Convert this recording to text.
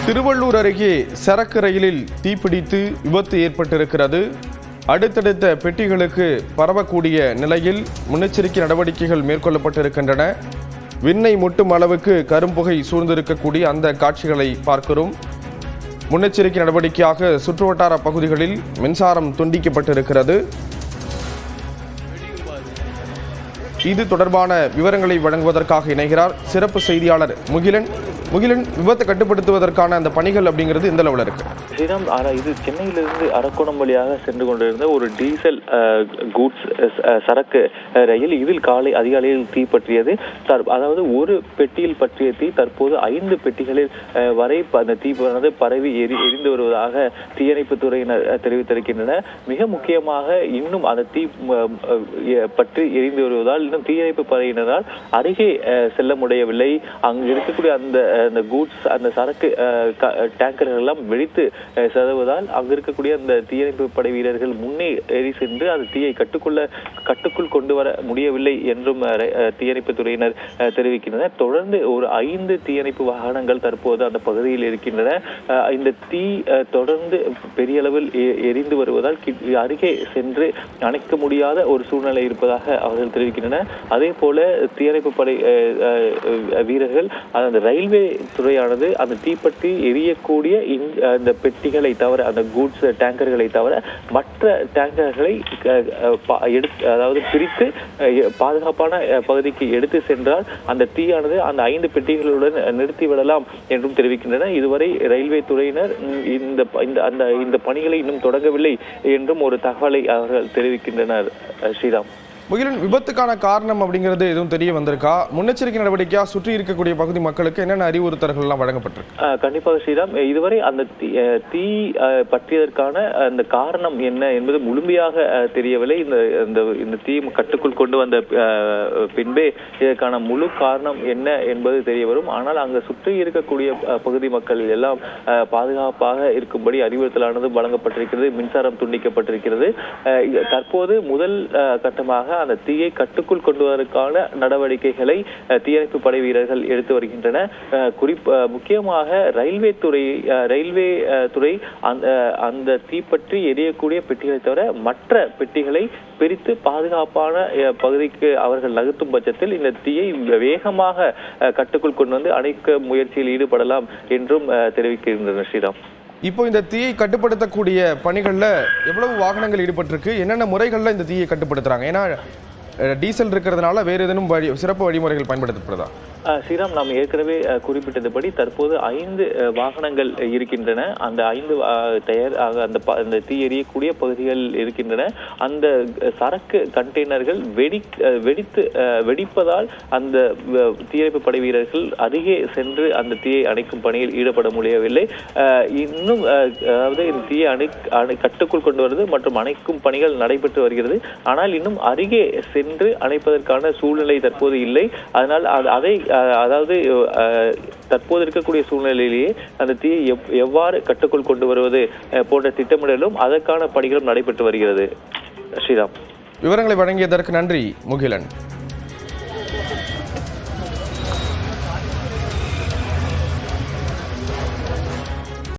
திருவள்ளூர் அருகே சரக்கு ரயிலில் தீப்பிடித்து விபத்து ஏற்பட்டிருக்கிறது. அடுத்தடுத்த பெட்டிகளுக்கு பரவக்கூடிய நிலையில் முன்னெச்சரிக்கை நடவடிக்கைகள் மேற்கொள்ளப்பட்டிருக்கின்றன. விண்ணை முட்டும் அளவுக்கு கரும்புகை சூழ்ந்திருக்கக்கூடிய அந்த காட்சிகளை பார்க்கிறோம். முன்னெச்சரிக்கை நடவடிக்கையாக சுற்றுவட்டார பகுதிகளில் மின்சாரம் துண்டிக்கப்பட்டிருக்கிறது. இது தொடர்பான விவரங்களை வழங்குவதற்காக இணைகிறார் சிறப்பு செய்தியாளர் முகிலன். விபத்தை கட்டுப்படுத்துவதற்கான அந்த பணிகள் அப்படிங்கிறது எந்த லெவலில் இருக்கு? ஸ்ரீராம், இது சென்னையிலிருந்து அரக்கோணம் வழியாக சென்று கொண்டிருந்த ஒரு டீசல் கூட்ஸ் சரக்கு ரயில். இதில் காலை அதிகாலையில் தீ பற்றியது. அதாவது ஒரு பெட்டியில் பற்றிய தீ தற்போது 5 பெட்டிகளில் வரை அந்த தீ பரவி எரிந்து வருவதாக தீயணைப்பு துறையினர் தெரிவித்திருக்கின்றனர். மிக முக்கியமாக இன்னும் அந்த தீ பற்றி எரிந்து வருவதால் இன்னும் தீயணைப்பு படையினரால் அருகே செல்ல முடியவில்லை. அங்கு இருக்கக்கூடிய அந்த கூட்ஸ் அந்த சரக்கு டேங்கர்கள் எல்லாம் வெடித்து செதவுவதால் அங்கு இருக்கக்கூடிய அந்த தீயணைப்பு படை வீரர்கள் முன்னே ஏறி சென்று அந்த தீயை கட்டுக்குள் கொண்டு வர முடியவில்லை என்றும் தீயணைப்பு துறையினர் தெரிவிக்கின்றனர். தொடர்ந்து ஒரு 5 தீயணைப்பு வாகனங்கள் தற்போது அந்த பகுதியில் இருக்கின்றன. இந்த தீ தொடர்ந்து பெரிய அளவில் எரிந்து வருவதால் அருகே சென்று அணைக்க முடியாத ஒரு சூழ்நிலை இருப்பதாக அவர்கள் தெரிவிக்கின்றனர். அதே போல தீயணைப்பு படை வீரர்கள் அந்த ரயில்வே துறையானது அந்த தீப்பற்றி எரியக்கூடிய இந்த பெட்டிகளை தவிர அந்த கூட்ஸ் டேங்கர்களை தவிர மற்ற டேங்கர்களை அதாவது பிரித்து பாதுகாப்பான பகுதிக்கு எடுத்து சென்றால் அந்த தீயானது அந்த 5 பெட்டிகளுடன் நிறுத்திவிடலாம் என்றும் தெரிவிக்கின்றனர். இதுவரை ரயில்வே துறையினர் இந்த பணிகளை இன்னும் தொடங்கவில்லை என்றும் ஒரு தகவலை அவர்கள் தெரிவிக்கின்றனர். ஸ்ரீராம், முகிலன், விபத்துக்கான காரணம் அப்படிங்கிறது எதுவும் தெரிய வந்திருக்கா? முன்னெச்சரிக்கை நடவடிக்கையா சுற்றி இருக்கக்கூடிய பகுதி மக்களுக்கு என்னென்ன அறிவுறுத்தல்கள் எல்லாம் வழங்கப்பட்டிருக்கு? கண்டிப்பாக ஸ்ரீராம், இதுவரை அந்த தீ பற்றியதற்கான அந்த காரணம் என்ன என்பது முழுமையாக தெரியவில்லை. இந்த தீ கட்டுக்குள் கொண்டு வந்த பின்பே இதற்கான முழு காரணம் என்ன என்பது தெரிய வரும். ஆனால் அங்கு சுற்றி இருக்கக்கூடிய பகுதி மக்கள் எல்லாம் பாதுகாப்பாக இருக்கும்படி அறிவுறுத்தலானது வழங்கப்பட்டிருக்கிறது. மின்சாரம் துண்டிக்கப்பட்டிருக்கிறது. தற்போது முதல் கட்டமாக அந்த தீயை கட்டுக்குள் கொண்டு வருவதற்கான நடவடிக்கைகளை தீயணைப்பு படை வீரர்கள் எடுத்து வருகின்றனர். முக்கியமாக ரயில்வே துறை அந்த தீப்பற்றி எரியக்கூடிய பெட்டிகளை தவிர மற்ற பெட்டிகளை பிரித்து பாதுகாப்பான பகுதிக்கு அவர்கள் நகர்த்தும் பட்சத்தில் இந்த தீயை வேகமாக கட்டுக்குள் கொண்டு வந்து அணைக்க முயற்சியில் ஈடுபடலாம் என்றும் தெரிவிக்கின்றனர். ஸ்ரீராம், இப்போ இந்த தீயை கட்டுப்படுத்தக்கூடிய பணிகள்ல எவ்வளவு வாகனங்கள் ஈடுபட்டிருக்கு? என்னென்ன முறைகள்ல இந்த தீயை கட்டுப்படுத்துறாங்க? ஏன்னா டீசல் இருக்கிறதுனால வேறு ஏதேனும் சிறப்பு வழிமுறைகள் பயன்படுத்தப்படுதா? ஸ்ரீராம், நாம் ஏற்கனவே குறிப்பிட்டதுபடி தற்போது 5 வாகனங்கள் இருக்கின்றன. அந்த 5 அந்த தீ எரியக்கூடிய பகுதிகள் இருக்கின்றன. அந்த சரக்கு கண்டெய்னர்கள் வெடிப்பதால் அந்த தீயணைப்பு படை வீரர்கள் அருகே சென்று அந்த தீயை அணைக்கும் பணியில் ஈடுபட முடியவில்லை. இன்னும் அதாவது இந்த தீயை கட்டுக்குள் கொண்டு வருவது மற்றும் அணைக்கும் பணிகள் நடைபெற்று வருகிறது. ஆனால் இன்னும் அருகே சென்று அணைப்பதற்கான சூழ்நிலை தற்போது இல்லை. அதனால் அதாவது தற்போது இருக்கக்கூடிய சூழ்நிலையிலேயே அந்த தீயை எவ்வாறு கட்டுக்குள் கொண்டு வருவது போன்ற திட்டமிடலும் அதற்கான பணிகளும் நடைபெற்று வருகிறது. ஸ்ரீராம், விவரங்களை வழங்கியதற்கு நன்றி முகிலன்.